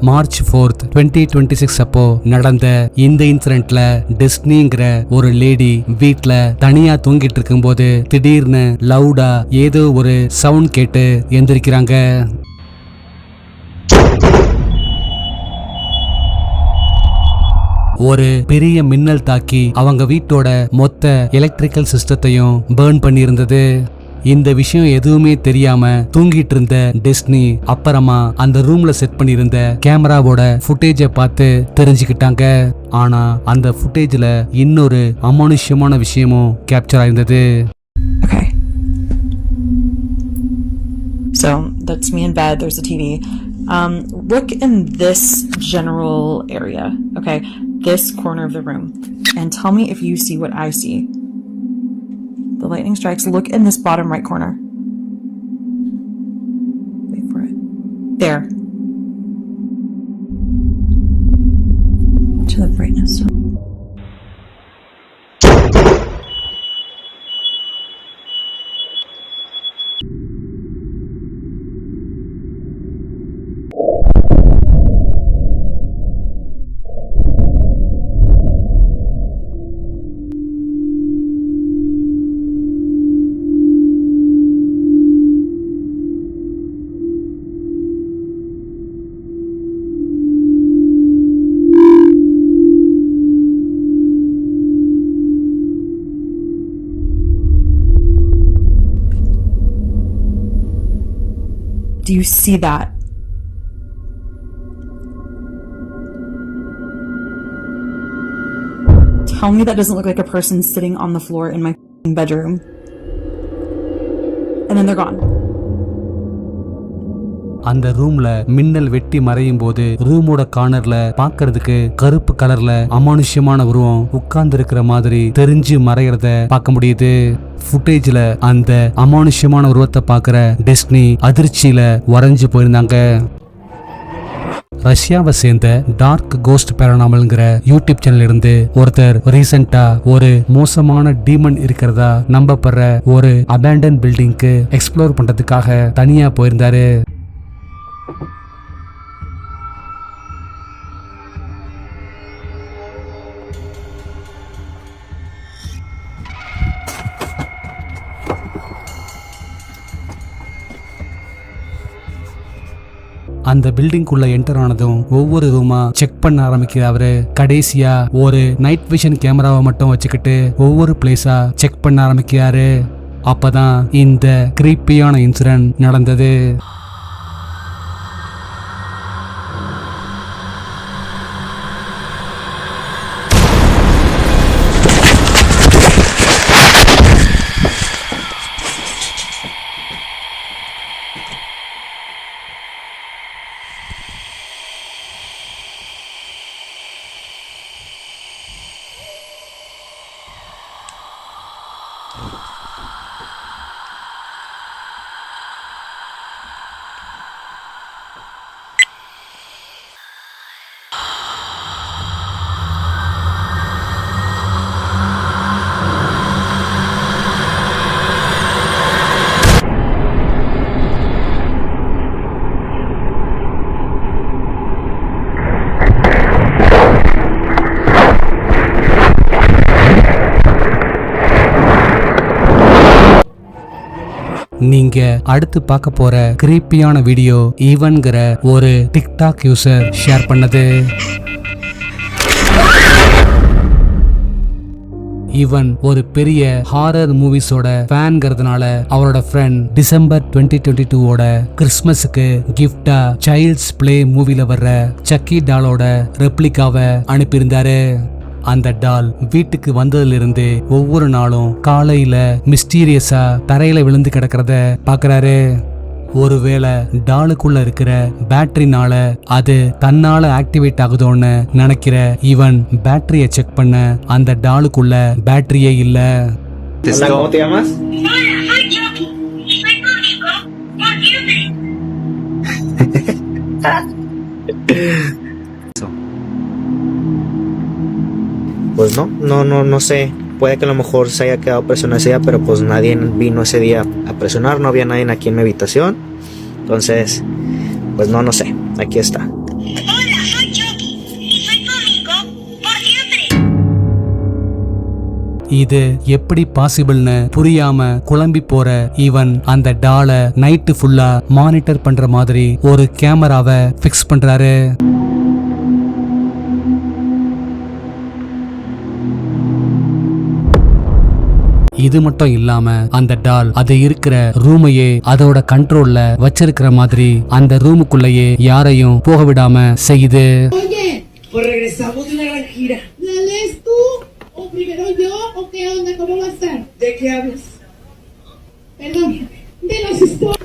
March 4th 2026 அப்போ நடந்த இந்த இன்சிடென்ட்ல டிஸ்னிங்கிற ஒரு லேடி வீட்ல தனியா தூங்கிட்டு இருக்கும்போது திடீர்னு லவுடா ஏதோ ஒரு சவுண்ட் கேட்டு எந்திரிக்கிறாங்க. ஒரு பெரிய மின்னல் தாக்கி அவங்க வீட்டோட மொத்த எலக்ட்ரிக்கல் சிஸ்டத்தையும் பர்ன் பண்ணியிருந்தது. இந்த விஷயம் எதுவுமே தெரியாம தூங்கிட்டு இருந்த டிஸ்னி அப்புறமா அந்த ரூம்ல செட் பண்ணியிருந்த கேமராவோட ஃபுட்டேஜை பார்த்து தெரிஞ்சுக்கிட்டாங்க. ஆனா அந்த ஃபுட்டேஜ்ல இன்னொரு அமானுஷ்யமான விஷயமும் capture ஆயிருந்தது. Okay. So that's me in bed. There's a TV. Look in this general area. Okay, this corner of the room, and tell me if you see what I see. The lightning strikes. Look in this bottom right corner. Wait for it. There. To the brightness. Do you see that? Tell me that doesn't look like a person sitting on the floor in my bedroom. And then they're gone. அந்த ரூம்ல மின்னல் வெட்டி மறையும் போது ரூமோட கார்னர்ல பாக்குறதுக்கு கருப்பு கலர்ல அமானுஷ்யமான உருவம் உட்கார்ந்து இருக்கிற மாதிரி தெரிஞ்சு மறையறத பார்க்க முடியுது. ஃபுட்டேஜ்ல அந்த அமானுஷ்யமான உருவத்தை பார்க்கிற டிஸ்னி அதிர்ச்சியில உறைஞ்சு போயிருந்தாங்க. ரஷ்யாவை சேர்ந்த டார்க் கோஸ்ட் பேரனாமல்ங்கிற யூடியூப் சேனல் இருந்து ஒருத்தர் ரீசெண்டா ஒரு மோசமான டீமன் இருக்கிறதா நம்பப்படுற ஒரு அபேண்டன் பில்டிங்க்கு எக்ஸ்ப்ளோர் பண்றதுக்காக தனியா போயிருந்தாரு. அந்த பில்டிங்குள்ள என்டர் ஆனதும் ஒவ்வொரு ரூமா செக் பண்ண ஆரம்பிக்கிறாரு. கடைசியா ஒரு நைட் விஷன் கேமராவை மட்டும் வச்சுக்கிட்டு ஒவ்வொரு பிளேஸா செக் பண்ண ஆரம்பிக்கிறாரு. அப்பதான் இந்த கிரீப்பியான இன்சிடென்ட் நடந்தது. நீங்க அடுத்து பார்க்க போற கிரீப்பியான வீடியோ ஈவன்கிற ஒரு டிக்டாக் யூசர் ஷேர் பண்ணது. ஈவன் ஒரு பெரிய ஹாரர் மூவிஸோட ஃபேன்ங்கிறதுனால அவரோட ஃப்ரெண்ட் டிசம்பர் 2022ஓட கிறிஸ்மஸுக்கு கிஃப்டா சைல்ட்ஸ் பிளே மூவில வர்ற சக்கி டாலோட ரெப்ளிகாவை அனுப்பியிருந்தாரு. அந்த டால் வீட்டுக்கு வந்ததிலிருந்து ஒவ்வொரு நாளும் காலையில மிஸ்டீரியஸா தரையில விழுந்து கிடக்கிறத பாக்குறாரு. ஒருவேளை டாலுக்குள்ள இருக்கிற பேட்டரினால அது தன்னால ஆக்டிவேட் ஆகுதோன்னு நினைக்கிற இவன் பேட்டரிய செக் பண்ண அந்த டாலுக்குள்ள பேட்டரியே இல்ல. Pues no sé, puede que a lo mejor se haya quedado presionado ese día, pero pues nadie vino ese día a presionar, no había nadie aquí en mi habitación, entonces, pues no sé, aquí está. இது எப்படி பாசிபிள்னு புரியாம குழம்பி போற இவன் அந்த டாலை night ஃபுல்லா monitor பண்ற மாதிரி ஒரு கேமராவை ஃபிக்ஸ் பண்றாரு. இது மட்டும் இல்லாம அந்த டால் அது இருக்கிற ரூமையே அதோட கண்ட்ரோல்ல வச்சிருக்கிற மாதிரி அந்த ரூமுக்குள்ளேயே யாரையும் போக விடாம செய்யுது. Oye, pues regresamos de la gran gira. ¿La lees tú o primero yo o qué onda? ¿Cómo va a ser? ¿De qué hablas? Perdón, de las historias.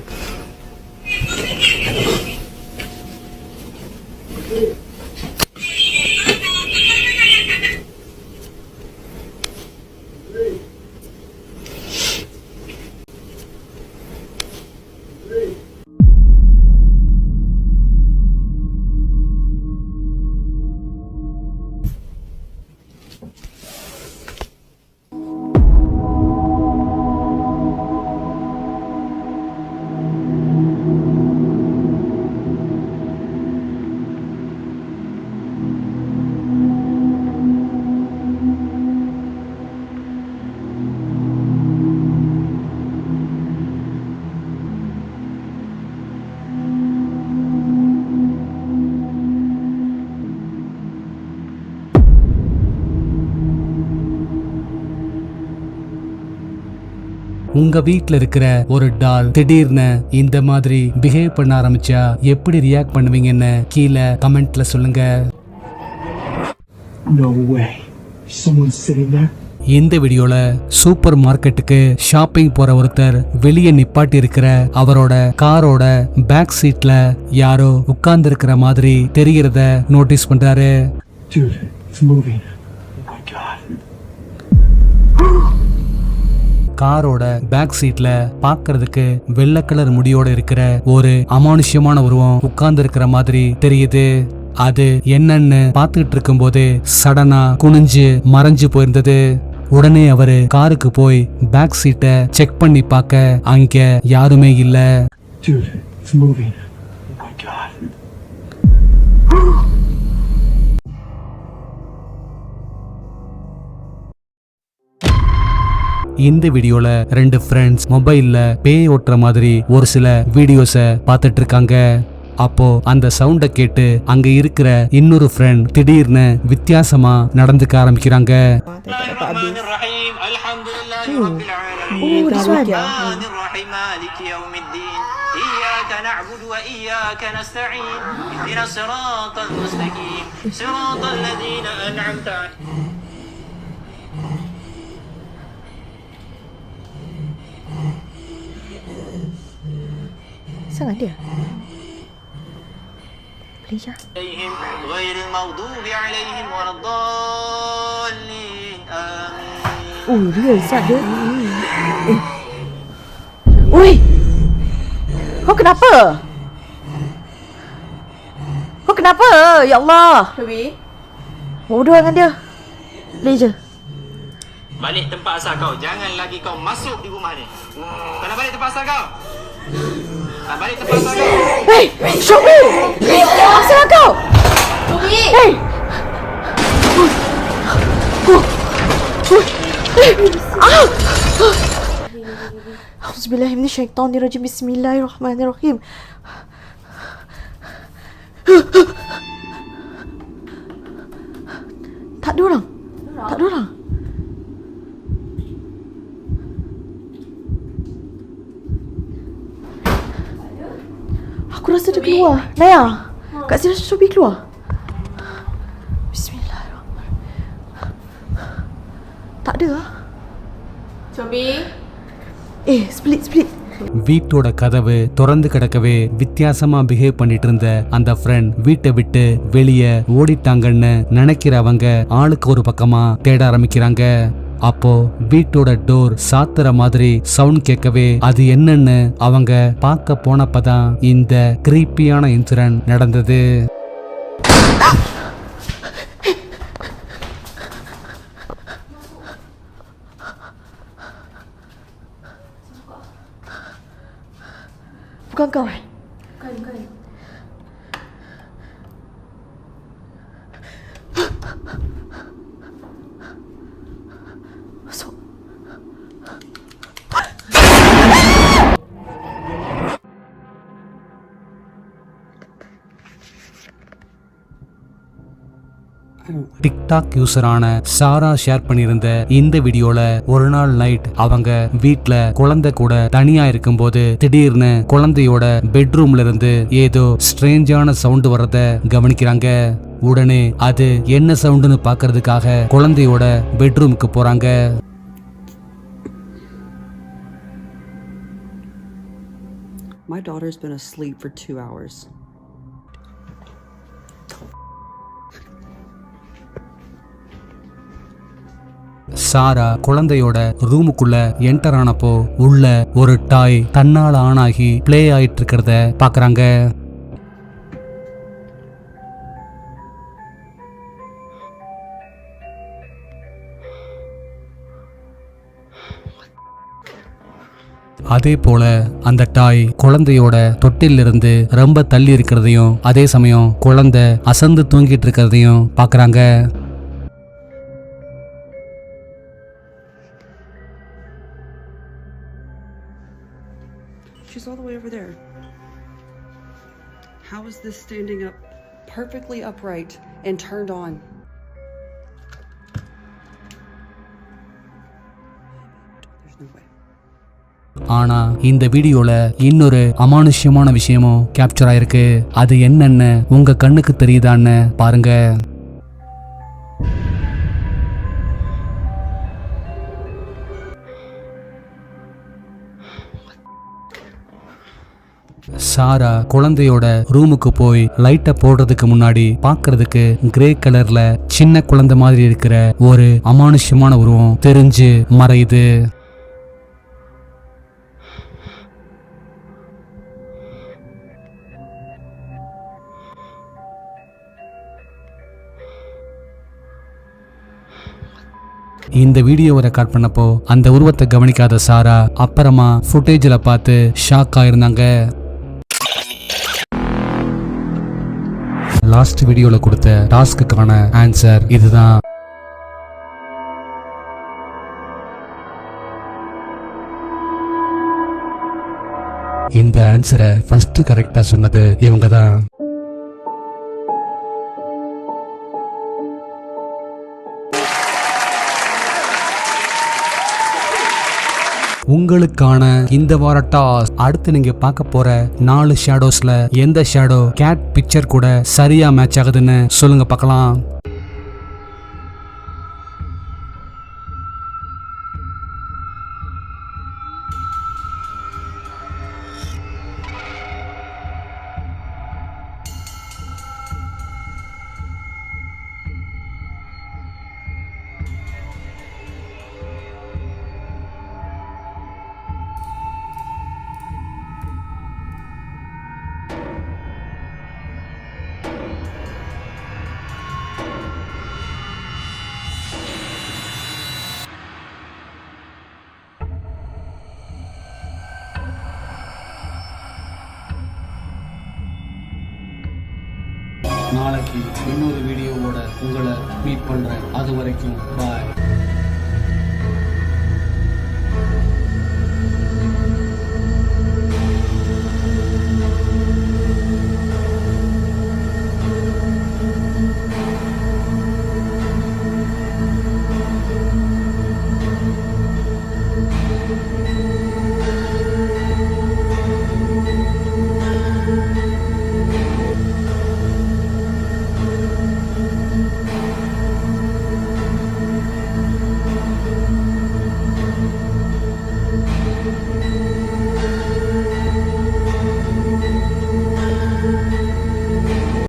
உங்க வீட்ல இருக்கிற ஒரு டால் திடீர்னு இந்த மாதிரி பிஹேவ் பண்ண ஆரம்பிச்சா எப்படி ரியாக்ட் பண்ணுவீங்கன்னு கீழே கமெண்ட்ல சொல்லுங்க. No way. Someone's sitting there? இந்த வீடியோல சூப்பர் மார்க்கெட்டுக்கு ஷாப்பிங் போற ஒருத்தர் வெளியே நிப்பாட்டி இருக்கிற அவரோட காரோட பேக் சீட்ல யாரோ உட்கார்ந்து இருக்கிற மாதிரி தெரிகிறத நோட்டீஸ் பண்றாரு. Dude, it's moving. Oh my god. காரோட பேக் சீட்ல பாக்குறதுக்கு வெள்ளை கலர் முடியோட இருக்கிற ஒரு அமானுஷ்யமான உருவம் உட்கார்ந்து இருக்கிற மாதிரி தெரியுது. அது என்னன்னு பாத்துக்கிட்டு இருக்கும் போது சடனா குனிஞ்சு மறைஞ்சு போயிருந்தது. உடனே அவரு காருக்கு போய் பேக் சீட்டை செக் பண்ணி பார்க்க அங்க யாருமே இல்ல. Dude, it's moving. Oh my god. இந்த வீடியோல ரெண்டு ஃப்ரெண்ட்ஸ் மொபைல்ல பேய் ஓட்டுற மாதிரி ஒரு சில வீடியோஸ பார்த்துட்டு இருக்காங்க. அப்போ அந்த சவுண்ட கேட்டு அங்க இருக்கிற இன்னொரு ஃப்ரெண்ட் திடீர்னு வித்தியாசமா நடந்துக்க ஆரம்பிக்கிறாங்க. Sangat dia. Play je. غير المغضوب عليهم ولا الضالين آمين. Oh, real sat dia. Oi. Kau kenapa? Kau kenapa? Ya Allah. Dewi. Bodoh dengan dia. Play je. Balik tempat asal kau. Jangan lagi kau masuk di rumah ni. Kau nak balik tempat asal kau? Balik tempat asal kau. Hei, Shobi. Asal kau? Shobi. Hei. Auzubillahi minasyaitonirrajim. Bismillahirrahmanirrahim. Tak ada orang. Tak ada orang. Aku rasa dia keluar. Naya, kat sini Shobi keluar. Bismillahirrahmanirrahim. Tak ada lah. Shobi. Split. வீட்டோட கதவு திறந்து கிடக்கவே வித்தியாசமா behave பண்ணிட்டு இருந்த அந்த friend வீட்டை விட்டு வெளியே ஓடிட்டாங்கன்னு நினைக்கிறவங்க ஆளுக்கு ஒரு பக்கமா தேட ஆரம்பிக்கிறாங்க. அப்போ வீட்டோட டோர் சாத்துற மாதிரி சவுண்ட் கேட்கவே அது என்னன்னு அவங்க பார்க்க போனப்பதான் இந்த கிரீப்பியான இன்சிடென்ட் நடந்தது. Bukan kau. Bukan. டிக்டாக் யூசரான சாரா ஷேர் பண்ணியிருந்த இந்த வீடியோல ஒரு நாள் நைட் அவங்க வீட்ல குழந்தை கூட தனியா இருக்கும்போது திடீர்னு குழந்தையோட பெட்ரூம்ல இருந்து ஏதோ ஸ்ட்ரேஞ்சான சவுண்ட் வர்றத கவனிக்கிறாங்க. உடனே அது என்ன சவுண்டுன்னு பாக்குறதுக்காக குழந்தையோட பெட்ரூமுக்கு போறாங்க. My daughter's been asleep for 2 hours. சாரா குழந்தையோட ரூமுக்குள்ள என்டர் ஆனப்போ உள்ள ஒரு டாய் தன்னால ஆனாகி பிளே ஆயிட்டு இருக்கிறத பாக்குறாங்க. அதே போல அந்த டாய் குழந்தையோட தொட்டிலிருந்து ரொம்ப தள்ளி இருக்கிறதையும் அதே சமயம் குழந்தை அசந்து தூங்கிட்டு இருக்கிறதையும் பாக்குறாங்க. She's all the way over there. How is this standing up perfectly upright and turned on? There's no way. ஆனா இந்த வீடியோல இன்னொரு அமானுஷ்யமான விஷயமும் கேப்சர் ஆயிருக்கு. அது என்னன்னு உங்க கண்ணுக்கு தெரியுதான்னு பாருங்க. சாரா குழந்தையோட ரூமுக்கு போய் லைட்டை போடுறதுக்கு முன்னாடி பாக்குறதுக்கு கிரே கலர்ல சின்ன குழந்தை மாதிரி இருக்கிற ஒரு அமானுஷ்யமான உருவம் தெரிஞ்சு மறையுது. இந்த வீடியோவை ரெக்கார்ட் பண்ணப்போ அந்த உருவத்தை கவனிக்காத சாரா அப்புறமா ஃபுட்டேஜில் பார்த்து ஷாக் ஆயிருந்தாங்க. லாஸ்ட் வீடியோல கொடுத்த டாஸ்க்குக்கான ஆன்சர் இதுதான். இந்த ஆன்சரை ஃபர்ஸ்ட் கரெக்டா சொன்னது இவங்க தான். உங்களுக்கான இந்த வார டாஸ். அடுத்து நீங்க பார்க்க போற 4 ஷேடோஸ்ல எந்த ஷேடோ கேட் பிக்சர் கூட சரியா மேட்ச் ஆகுதுன்னு சொல்லுங்க பார்க்கலாம். நாளைக்கு இன்னொரு வீடியோவோட உங்களை மீட் பண்றேன். அது வரைக்கும் பாய்.